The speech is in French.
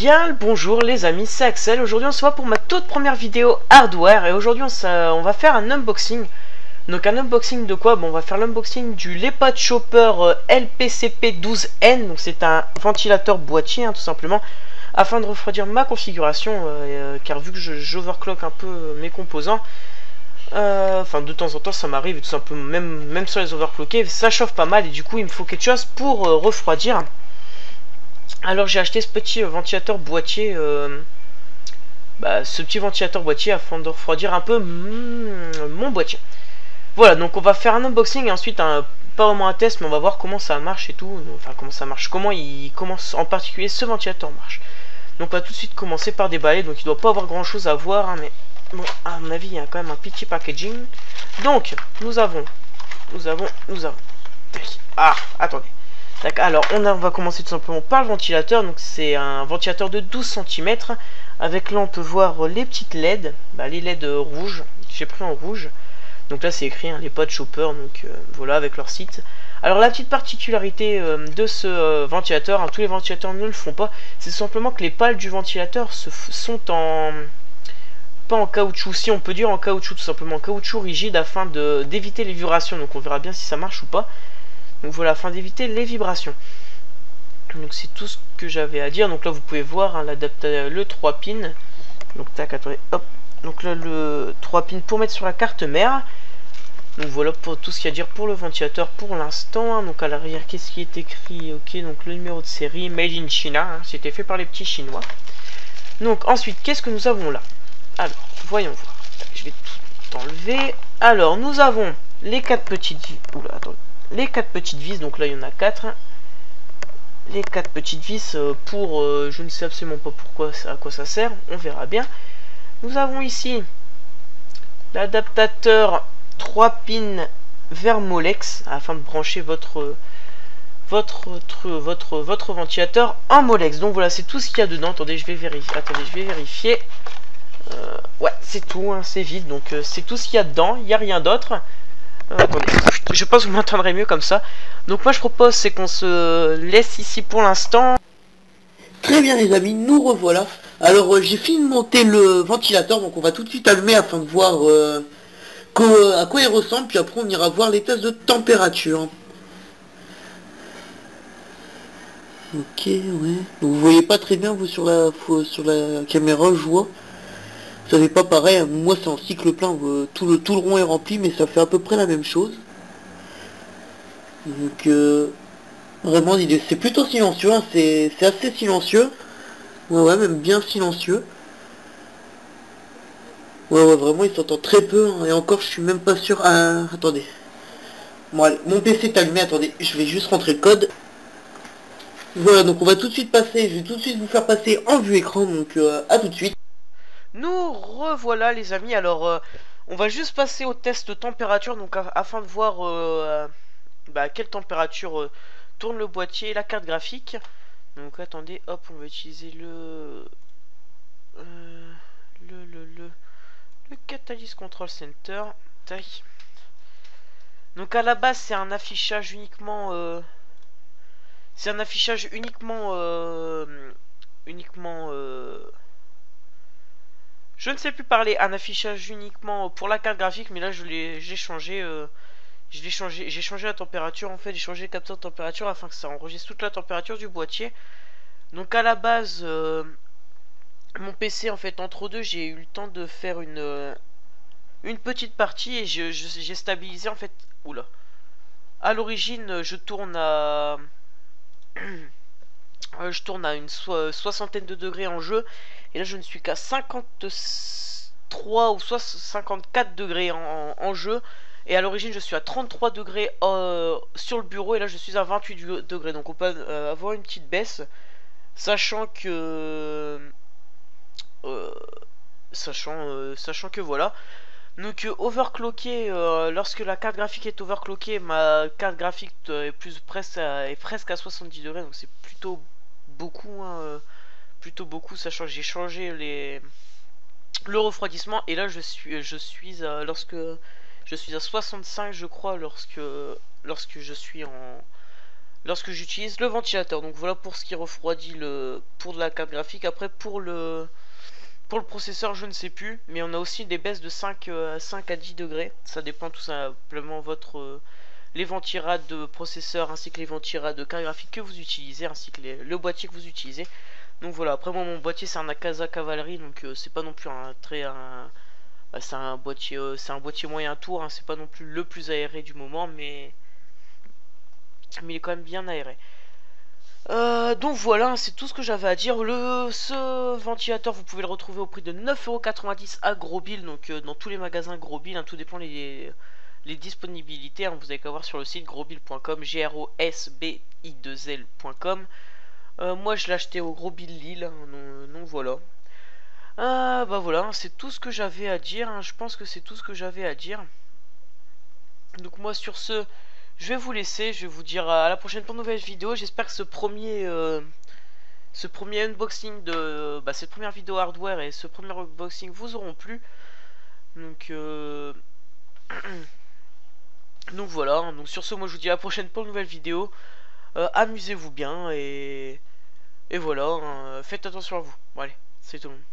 Bien le bonjour les amis, c'est Axel. Aujourd'hui on se voit pour ma toute première vidéo hardware. Et aujourd'hui on va faire un unboxing. Donc un unboxing de quoi? Bon, on va faire l'unboxing du Leopard Chopper LPCP12N. Donc c'est un ventilateur boîtier tout simplement, afin de refroidir ma configuration, car vu que j'overclock un peu mes composants, enfin de temps en temps ça m'arrive, tout simplement, même sur les overclockés ça chauffe pas mal, et du coup il me faut quelque chose pour refroidir. Alors j'ai acheté ce petit ventilateur boîtier, ce petit ventilateur boîtier afin de refroidir un peu mon boîtier. Voilà, donc on va faire un unboxing et ensuite pas vraiment un test, mais on va voir comment ça marche et tout. Enfin comment ça marche, comment en particulier ce ventilateur marche. Donc on va tout de suite commencer par déballer. Donc il doit pas avoir grand chose à voir, mais bon, à mon avis il y a quand même un petit packaging. Donc nous avons. Ah, attendez. Alors on va commencer tout simplement par le ventilateur. Donc c'est un ventilateur de 12 cm. Avec là on peut voir les petites LED, les LED rouges. J'ai pris en rouge. Donc là c'est écrit Leopard Chopper, donc voilà, avec leur site. Alors la petite particularité de ce ventilateur, tous les ventilateurs ne le font pas, c'est simplement que les pales du ventilateur sont en... pas en caoutchouc, si on peut dire en caoutchouc, tout simplement en caoutchouc rigide, afin d'éviter les vibrations. Donc on verra bien si ça marche ou pas. Donc voilà, afin d'éviter les vibrations. Donc c'est tout ce que j'avais à dire. Donc là vous pouvez voir l'adaptateur, le 3 pins. Donc tac, attendez, hop. Donc là le 3 pins pour mettre sur la carte mère. Donc voilà pour tout ce qu'il y a à dire pour le ventilateur pour l'instant. Donc à l'arrière, qu'est-ce qui est écrit? Ok, donc le numéro de série, Made in China, c'était fait par les petits chinois. Donc ensuite, qu'est-ce que nous avons là? Alors, voyons voir. Je vais tout enlever. Alors, nous avons les 4 petites vis. Oula, attendez. Les 4 petites vis, donc là il y en a 4. Les 4 petites vis pour, je ne sais absolument pas pourquoi, à quoi ça sert, on verra bien. Nous avons ici l'adaptateur 3 pins vers Molex, afin de brancher votre ventilateur en Molex. Donc voilà, c'est tout ce qu'il y a dedans. Attendez, je vais vérifier. Ouais, c'est tout, c'est vide, donc c'est tout ce qu'il y a dedans, il n'y a rien d'autre. Attendez, je pense que vous m'entendrez mieux comme ça. Donc moi je propose, c'est qu'on se laisse ici pour l'instant. Très bien les amis, nous revoilà. Alors j'ai fini de monter le ventilateur, donc on va tout de suite allumer afin de voir à quoi il ressemble, puis après on ira voir les tests de température. Ok, ouais. Donc, vous voyez pas très bien vous sur la caméra, je vois. Ça n'est pas pareil, moi c'est en cycle plein, tout le rond est rempli, mais ça fait à peu près la même chose. Donc vraiment c'est plutôt silencieux, c'est assez silencieux. Ouais, même bien silencieux. Ouais, vraiment il s'entend très peu, et encore je suis même pas sûr. Attendez. Bon allez, mon PC est allumé, attendez, je vais juste rentrer le code. Voilà, donc on va tout de suite passer, je vais tout de suite vous faire passer en vue écran, donc à tout de suite. Nous revoilà les amis. Alors on va juste passer au test de température, donc afin de voir à quelle température tourne le boîtier et la carte graphique. Donc attendez, hop, on va utiliser le Catalyst Control Center. Tac. Donc à la base c'est un affichage uniquement je ne sais plus parler, un affichage uniquement pour la carte graphique, mais là j'ai changé j'ai changé la température, en fait j'ai changé le capteur de température afin que ça enregistre toute la température du boîtier. Donc à la base mon PC, en fait entre deux, j'ai eu le temps de faire une petite partie, et j'ai stabilisé en fait. Oula. À l'origine je tourne à une soixantaine de degrés en jeu, et là je ne suis qu'à 53 ou soit 54 degrés en jeu, et à l'origine je suis à 33 degrés sur le bureau, et là je suis à 28 degrés. Donc on peut avoir une petite baisse, sachant que voilà. Donc overclocké, lorsque la carte graphique est overclockée, ma carte graphique est presque à 70 degrés, donc c'est plutôt beaucoup, sachant que j'ai changé le refroidissement, et là je suis à, lorsque je suis à 65 je crois, lorsque je suis lorsque j'utilise le ventilateur. Donc voilà pour ce qui refroidit pour de la carte graphique. Après pour le processeur, je ne sais plus, mais on a aussi des baisses de 5 à 10 degrés. Ça dépend tout simplement les ventirades de processeur ainsi que les ventirades de carte graphique que vous utilisez, ainsi que le boîtier que vous utilisez. Donc voilà, après moi mon boîtier c'est un Akaza Cavalry, donc c'est pas non plus c'est un boîtier moyen tour, hein, c'est pas non plus le plus aéré du moment, mais il est quand même bien aéré. Donc voilà, c'est tout ce que j'avais à dire. Ce ventilateur, vous pouvez le retrouver au prix de 9,90€ à Grosbil, donc dans tous les magasins Grosbil, hein, tout dépend les disponibilités, hein, vous avez qu'à voir sur le site grosbil.com, grosbi2l.com. Moi je l'ai acheté au Grosbil Lille, hein, donc voilà. Bah voilà, c'est tout ce que j'avais à dire, hein, je pense que c'est tout ce que j'avais à dire. Donc moi sur ce, je vais vous laisser, je vais vous dire à la prochaine pour une nouvelle vidéo. J'espère que ce premier unboxing de cette première vidéo hardware et ce premier unboxing vous auront plu. Donc donc voilà, donc sur ce moi je vous dis à la prochaine pour une nouvelle vidéo. Amusez-vous bien et voilà, hein, faites attention à vous. Bon allez, c'est tout le monde.